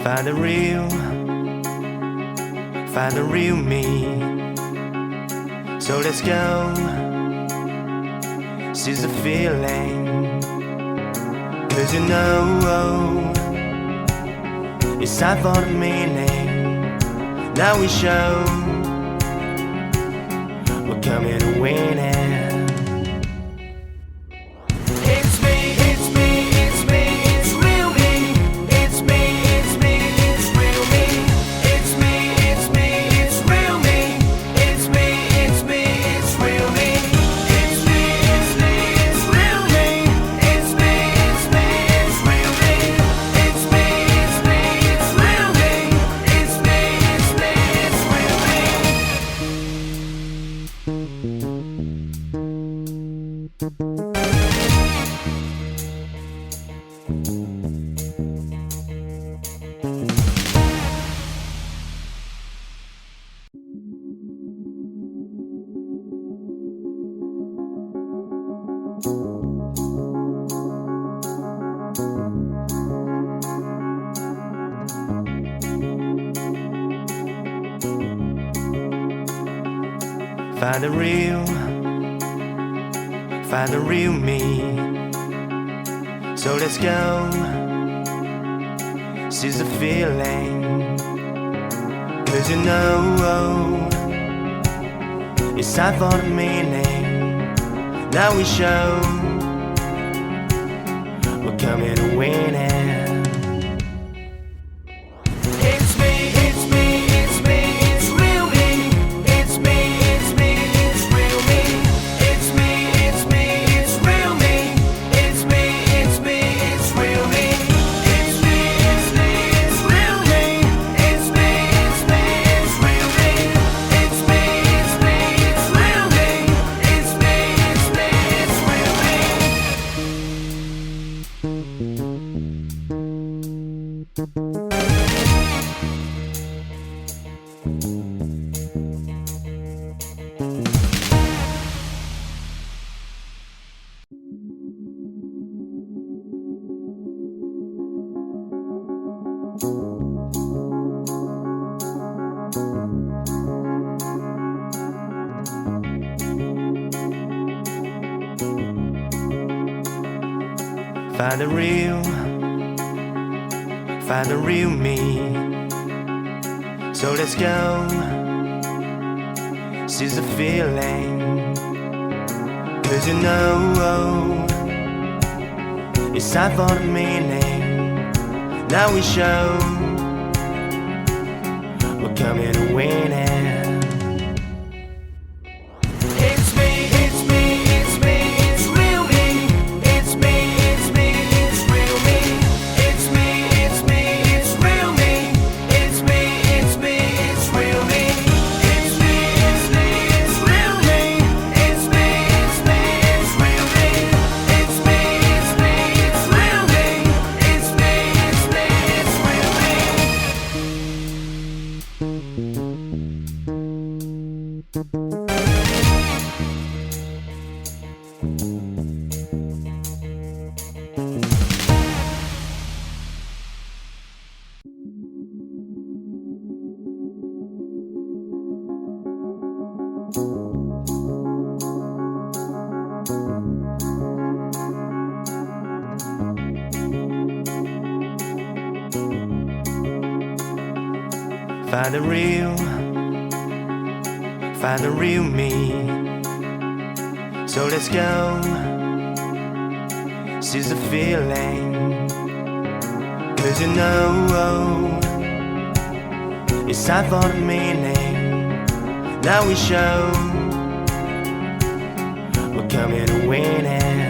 Find the real me. So let's go, seize the feeling. 'Cause you know it's time for the meaning. Now we show we're coming to win it. Find the real me. So let's go, seize the feeling. 'Cause you know it's time for the meaning. Now we show we're coming to win it. Find the real me. So let's go, seize the feeling. 'Cause you know it's time for the meaning. Now we show we're coming to win it. Find the real me. So let's go, seize the feeling. 'Cause you know it's time for the meaning. Now we show we're coming to win it.